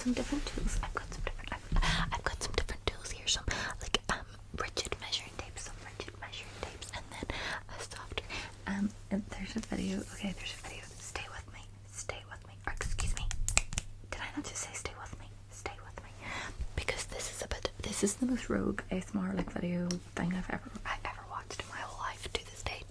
some different tools. I've got some different tools here. Some like rigid measuring tapes, and then a softer. And there's a video. Okay, there's a video. Stay with me. Or excuse me. Did I not just say stay with me? Stay with me. Because this is the most rogue ASMR like video thing I've ever watched in my whole life. To this day,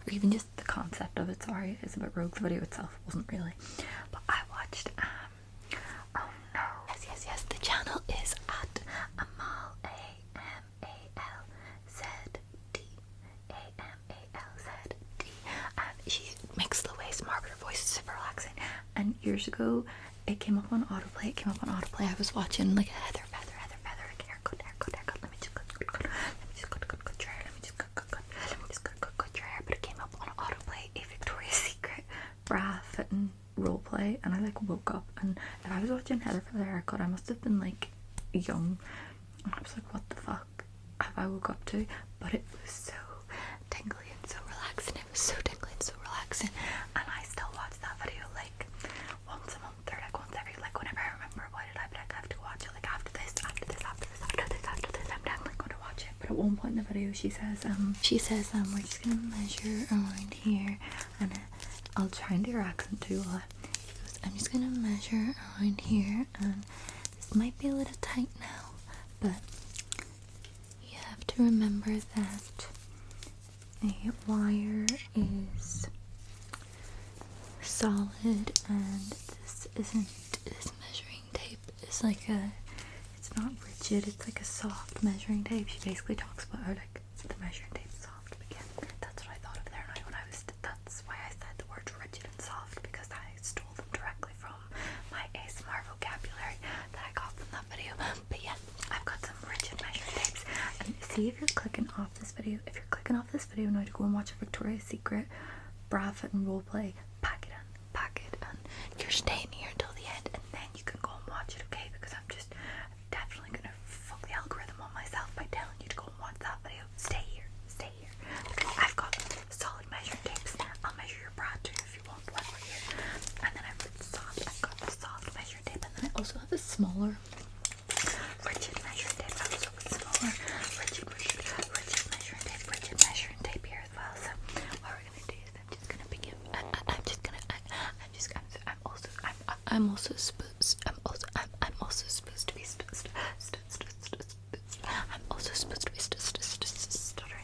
or even just the concept of it. Sorry, it's a bit rogue. The video itself wasn't really, but I watched. Oh no! Yes. The channel is at Amal AMALZD. And she makes the way smart. Her voice is super relaxing. And years ago, it came up on autoplay. I was watching like a Heather, like haircut. Let me just cut your hair. But it came up on autoplay, a Victoria's Secret bra fitting roleplay, and I like woke up, and if I was watching Heather for the haircut, I must have been like young, and I was like, what the fuck have I woke up to? But it was so tingly and so relaxing. And I still watch that video like once a month, or like once every, like whenever I remember, why did I be like, I have to watch it, like after this, I'm definitely going to watch it. But at one point in the video, she says, we're just gonna measure around here, and I'll try and do her accent too. She goes, I'm just gonna measure around here, and this might be a little tight now, but you have to remember that a wire is solid, and this measuring tape is like it's not rigid, it's like a soft measuring tape. She basically talks about how like the measuring tape is soft. But yeah, that's what I thought of there. And that's why I said the words rigid and soft, because I stole them directly from my ASMR vocabulary that I got from that video. But yeah, I've got some rigid measuring tapes. And see, if you're clicking off this video now to go and watch a Victoria's Secret bra fit and roleplay, pack it, and you're staying here until the end, and then you can go and watch it, okay? Because I'm definitely gonna fuck the algorithm on myself by telling you to go and watch that video. Stay here. Because I've got solid measuring tapes. I'll measure your bra too if you want one right here. And then I've got the soft measuring tape, and then I also have a smaller rigid measuring tape. Rigid measuring tape here as well. So what we're gonna do is I'm also supposed to be stuttering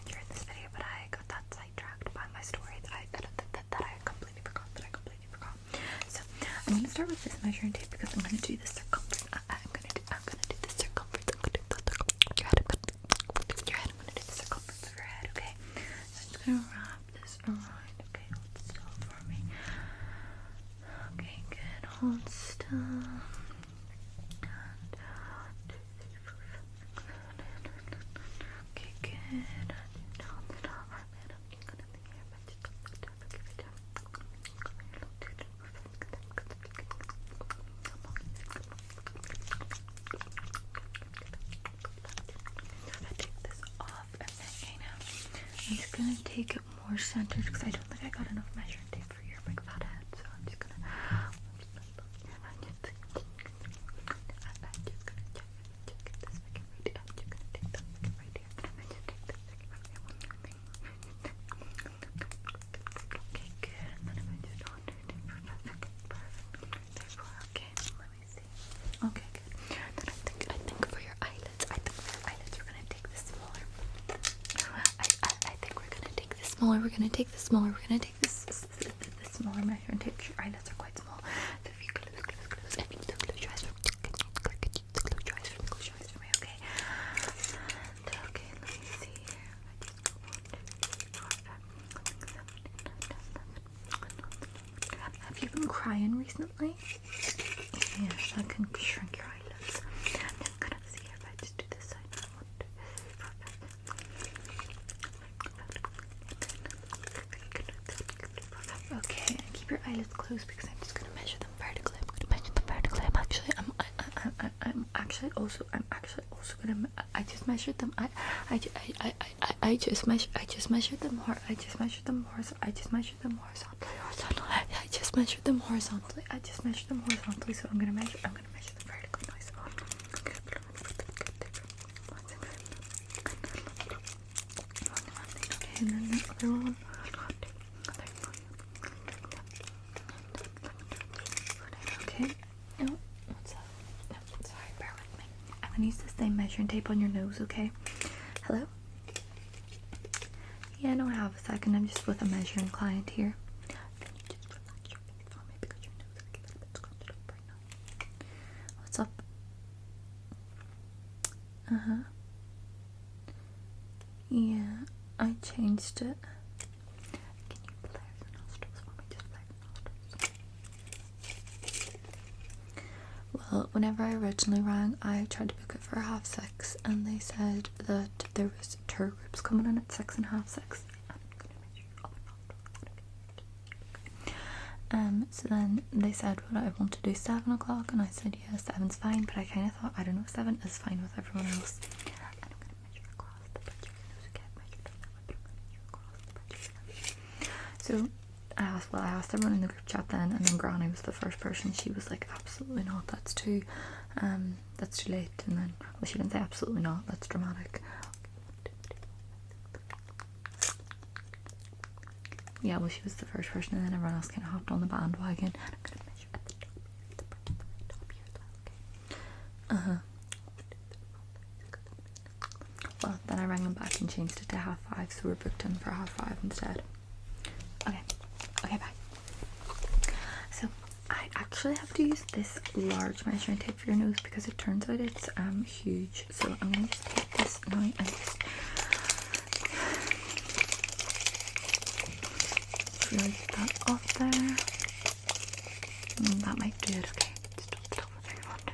during this video, but I got that sidetracked by my story that I completely forgot. So I'm gonna start with this measuring tape because I'm gonna do the circumference. I'm gonna do the circumference. I'm gonna do your head. I'm gonna do the circumference of your head. Okay. So I'm just gonna wrap this around. Okay, hold still for me. Okay, good. Hold still. Okay, good. I'm just gonna take it more centered because I don't think I got enough measuring tape for your big fat head, so I'm just gonna Okay, good. Then I think for your eyelids, we're gonna take this smaller. I think we're gonna take this smaller. We're gonna take this smaller. We're gonna take this smaller measure and take your eyelids are quite small. So if you close your eyes for me, okay? And, okay, let me see here. Have you been crying recently? Yes, that can shrink your eyelids. I'm just gonna see if I just do this side. Okay, and keep your eyelids closed because I'm just gonna measure them vertically. I'm actually also gonna. I just measured them. I just measured them horizontally. So I'm gonna measure them and then the other one. Okay. Oh, what's up? No, sorry, bear with me. I'm gonna use the same measuring tape on your nose, okay? Hello? Yeah, no, I have a second. I'm just with a measuring client here. Can you just relax your face for me because your nose is a little bit scrunched up right now. What's up? Yeah, I changed it. Can you flare your nostrils for me? Just flare your nostrils. Well, whenever I originally rang, I tried to book it for 6:30, and they said that there was tour groups coming in at 6 and 6:30. So then they said, would I want to do 7 o'clock? And I said, yeah, 7's fine, but I kind of thought, I don't know, 7 is fine with everyone else. And I'm going to measure across the bridge of your nose again, measure down that way, but I'm going to measure across the bridge of your nose. So I asked everyone in the group chat then, and then Granny was the first person. She was like, absolutely not, that's too late. And then, well, she didn't say absolutely not, that's dramatic. Yeah, well, she was the first person, and then everyone else kind of hopped on the bandwagon. And I'm gonna measure at the top here as well, okay? Well, then I rang them back and changed it to 5:30, so we're booked in for 5:30 instead. Okay, bye. So I actually have to use this large measuring tape for your nose because it turns out it's huge. So I'm gonna just take this now and just really get that off there. That might do it, okay. Just hold it up if you want to.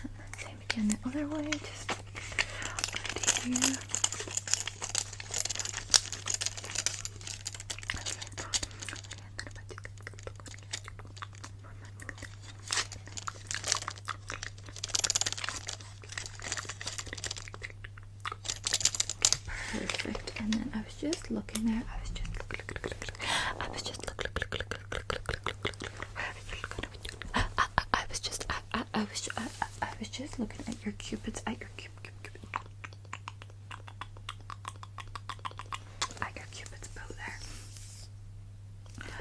And then same again the other way, just right here. Perfect. And then I was just looking there. I was just looking at your cupids, at your cupid's bow there. And I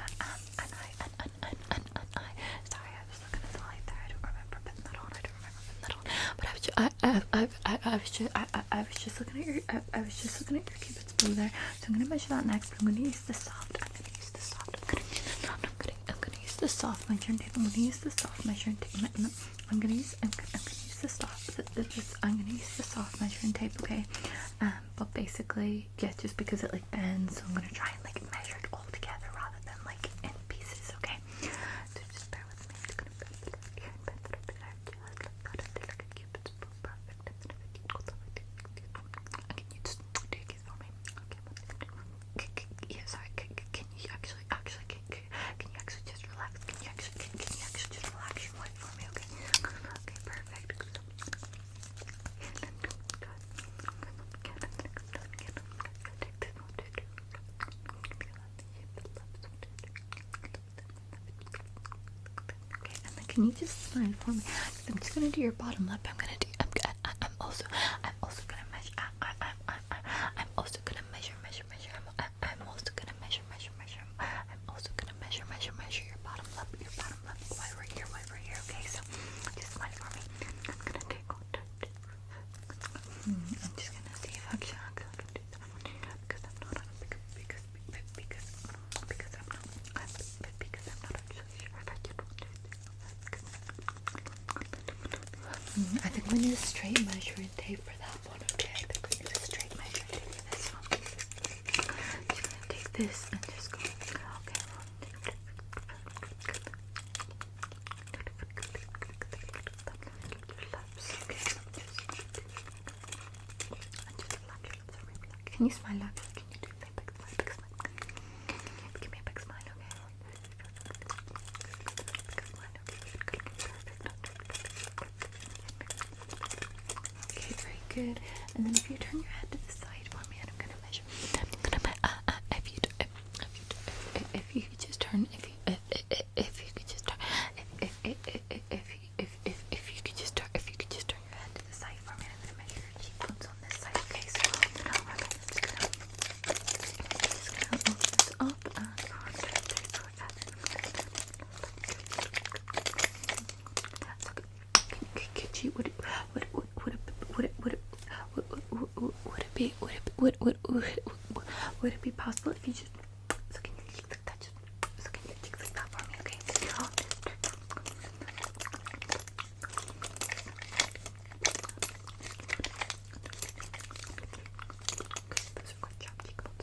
sorry, I was looking at the light there. I don't remember putting that on. But I was just looking at your cupid's bow there. So I'm gonna measure that next, but I'm gonna use the soft. I'm gonna use the soft measuring tape. I'm gonna use the soft measuring tape, okay? But basically, yeah, just because it like bends, so I'm gonna try and like measure it all together rather than like in pieces, okay? So just bear with me. I'm just gonna bend it right here and bend it up there. Just like that. Like a cupid's bow. Perfect. Can you just take it for me? Okay. Yeah, sorry. Can you actually just relax? Can you actually just relax your mind for me? Okay. Okay. Perfect. Okay, and then can you just smile for me? I'm just gonna do your bottom lip. I'm also gonna measure. I'm also gonna measure. I'm also gonna measure your bottom lip. While we're here. Okay, so just smile for me. I'm gonna take on. I'm just gonna see if actually I can do that because I'm not actually sure that you don't do it. I think we need a straight measuring tape for that one, okay? I think we need a straight measuring tape for this one. I'm just gonna take this and just go, okay. Can you smile up? Can you do a big smile? Give me a big smile, okay? Okay, very good. And then if you turn your head to the side for me, and I'm gonna measure. If you just turn would it be possible if you just look in your cheeks like that? Just look in your cheeks like that for me, okay? Those are quite sharp cheekbones.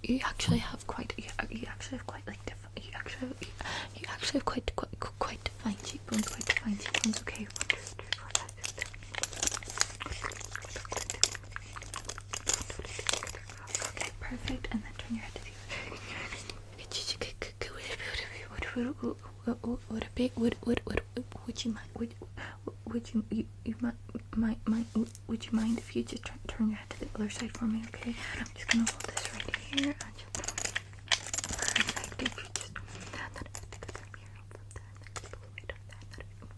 You actually have quite like different. You actually have quite defined cheekbones. Okay. 1, 2, 3, 4, 5, 6, 7. Okay, perfect. And then turn your head to the would you mind if you just turn your head to the other side for me, okay? I'm just gonna hold this right here and just perfect. If you just from here, from there, all the way down there.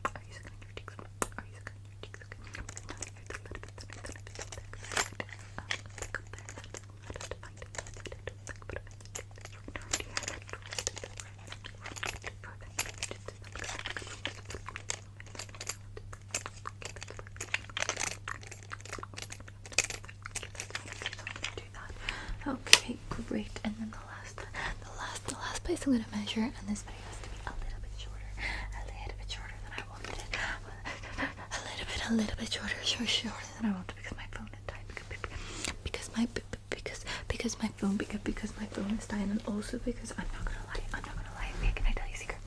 Are you sucking your cheeks? Are you sucking your cheeks? Okay. Okay, great. And then the last place I'm gonna measure, and this video has to be a little bit shorter than I wanted it. A little bit shorter than I wanted, because my phone is dying. Because my phone is dying, and also because I'm not gonna lie. Okay, can I tell you a secret?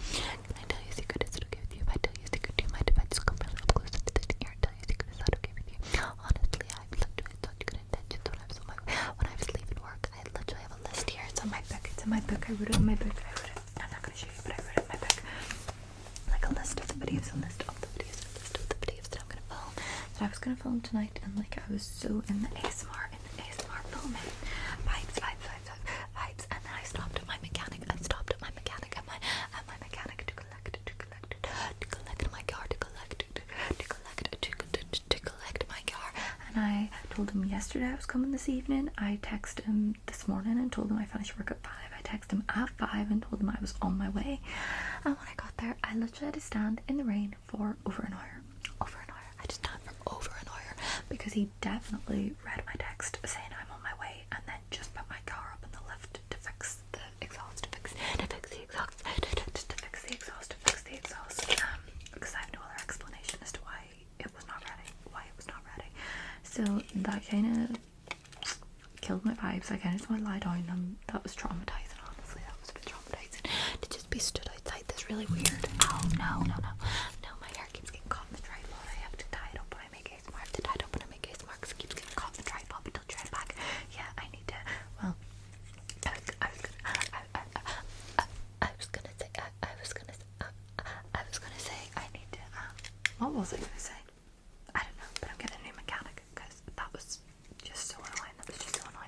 Is it okay with you if I tell you a secret? Do you mind if I just come really up close to the ear and tell you a secret? Is that okay with you? Honestly, I literally thought you could intentions when I was leaving work. I literally have a list here. It's on my book. I wrote it on my book. I'm not gonna show you, but I wrote it in my book. Like a list of the videos that I'm gonna film. That I was gonna film tonight, and like I was so in the ASMR filming. Vibes. And then I stopped at my mechanic. And my mechanic to collect my car. And I told him yesterday I was coming this evening. I texted him this morning and told him I finished work at 5. I texted him at 5 and told him I was on my way. And when I got there, I literally had to stand in the rain for over an hour. I just stand for over an hour because he definitely read my text saying I'm on my way, and then just put my car up in the lift to fix the exhaust, because I have no other explanation as to why it was not ready. So that kind of killed my vibes. I kind of just went lie down, and that was traumatizing. Honestly, that was a bit traumatizing to just be stood outside this really weird. Oh no, my hair keeps getting caught in the tripod. I have to tie it up when I make ASMR. I have to tie it up when I make ASMR because it keeps getting caught in the tripod. But don't try it back. Yeah, I need to. Well, I was gonna say I need to. What was I gonna say? I don't know, but I'm getting a new mechanic because that was just so annoying.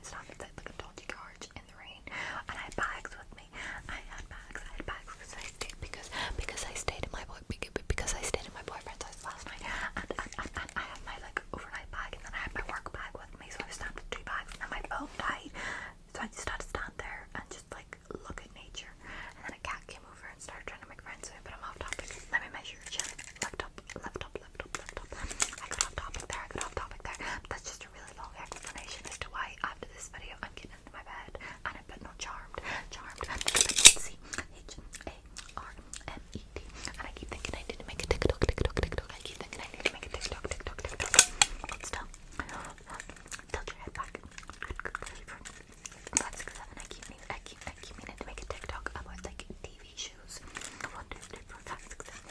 Standing like a dodgy garage in the rain, and I had bags with me. I had bags because I stayed in my boyfriend's house last night, and I had my like overnight bag, and then I had my work bag with me, so I was standing with 2 bags, and my phone died, so I just had to stand there and just like look at nature. And then a cat came over and started trying to make friends with me, but I'm off topic. Let me measure your chin. Laptop. I got off topic there. But that's just a really long explanation as to why after this video I'm getting into my bed and I'm putting on Charmed, CHARMED, and I keep thinking I need to make a TikTok. But still, tilt your head back. 5, 6, 7. I keep meaning to make a TikTok about like TV shows. 1, 2, 3, 4, 5, 6, 7.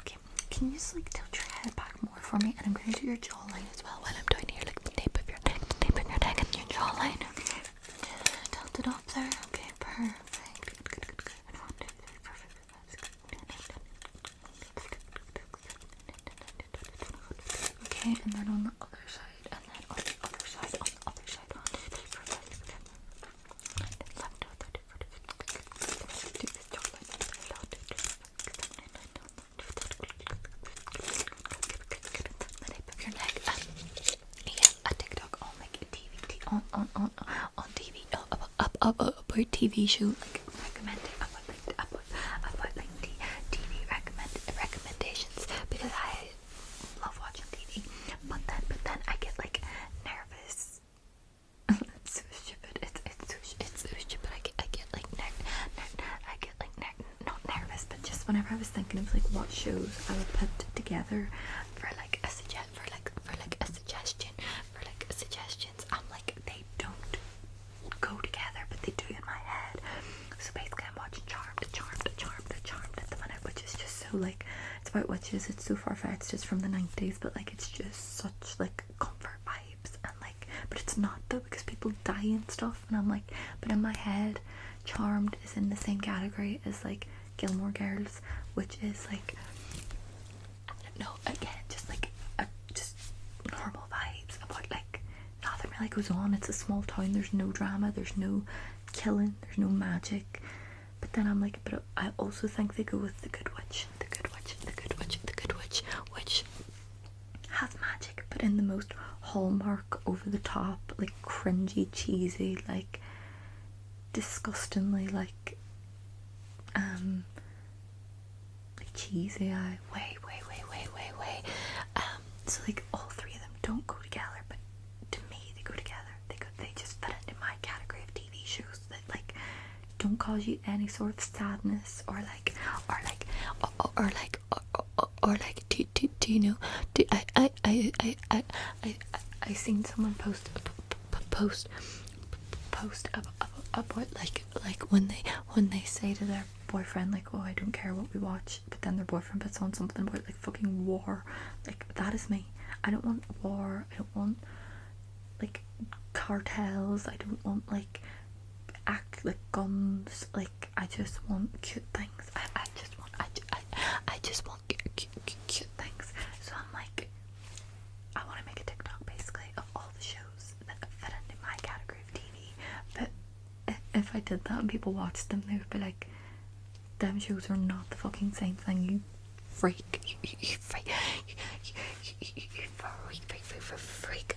Okay, can you just like tilt your head back more for me? And I'm gonna do your jawline as well while I'm doing here, like the nape of your neck, and your jawline. Okay, tilt it up there. Okay, perfect. Good. 1, 2, 3, 4, 5, 6, 7, 8, 9, 10. Okay, and then on the other side, and then on the other side. 1, 2, 3, 4, 5, 6, 7, 8, 9, 10. Your neck. Yeah, a TikTok. I'll make a TV on TV about TV show, like recommending about like TV recommendations, because I love watching TV, but then I get like nervous. It's so stupid. It's so stupid. I get like not nervous, but just whenever I was thinking of like what shows I would put together for like a suggestions, I'm like, they don't go together, but they do in my head. So basically I'm watching Charmed at the minute, which is just so like, it's about witches, it's so far-fetched, it's from the 90s, but like it's just such like comfort vibes, and like, but it's not though, because people die and stuff, and I'm like, but in my head Charmed is in the same category as like Gilmore Girls, which is like, I don't know, again, just like just normal vibes about like nothing really goes on. It's a small town, there's no drama, there's no killing, there's no magic. But then I'm like, but I also think they go with the Good Witch, which has magic, but in the most hallmark, over the top, like cringy, cheesy, like disgustingly like cheesy way. So like all three of them don't go together, but to me they go together. They just fit into my category of TV shows that like don't cause you any sort of sadness or do you know, I seen someone post about like when they say to their boyfriend like, oh, I don't care what we watch, but then their boyfriend puts on something about like fucking war. Like, that is me. I don't want war, I don't want like cartels, I don't want like guns, like I just want cute things. I just want cute things. So I'm like, I want to make a TikTok basically of all the shows that fit into my category of TV, but if I did that and people watched them, they would be like, them shows are not the fucking same thing, you freak, you freak.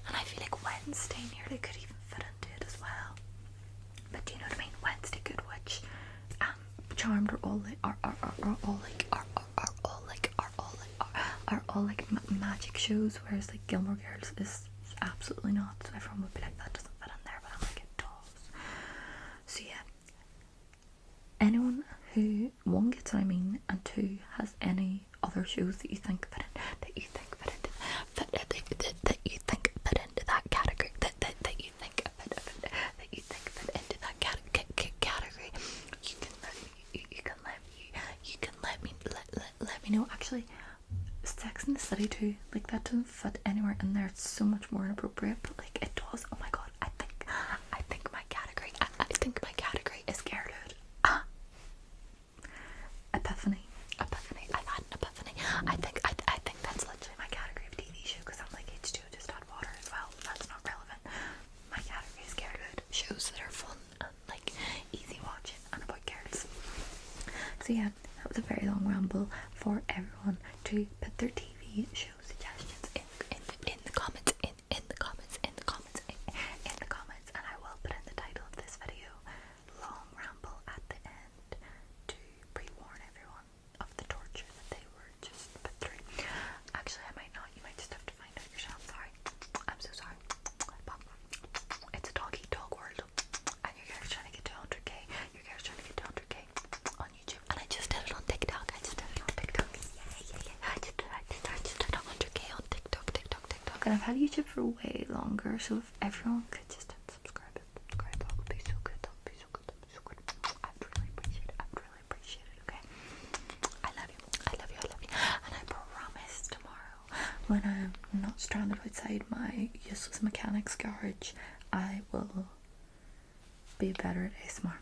And I feel like Wednesday nearly could even fit into it as well. But do you know what I mean? Wednesday, Good Witch, Charmed are all like magic shows, whereas like Gilmore Girls is absolutely not. So everyone would be like, that doesn't fit in there, but I'm like, it does. So yeah, anyone who, one, gets what I mean, and two, has any other shows that you think fit into that category, that you think fit into that category, you can let me know. Actually, Sex in the City too, like that doesn't fit anywhere in there. It's so much more inappropriate, but like it does. Oh my god, I think my category is girlhood. Epiphany. I've had an epiphany. I think that's literally my category of TV show, because I'm like, H2 just had water as well. That's not relevant. My category is girlhood. Shows that are fun and like easy watching and about girls. So yeah, that was a very long ramble for everyone to put their TV show suggestions in the comments, and I will put in the title of this video, long ramble, at the end, to pre-warn everyone of the torture that they were just put through. Actually, I might not. You might just have to find out yourself. Sorry. I'm so sorry. But it's a dog-eat-dog world, and your girl's trying to get to 100k. On YouTube, and I just did it on TikTok. Yeah. I just did 100k on TikTok. And I've had YouTube for way longer, so if everyone could just subscribe, that would be so good. I'd really appreciate it, okay? I love you. And I promise tomorrow, when I'm not stranded outside my useless mechanic's garage, I will be better at ASMR.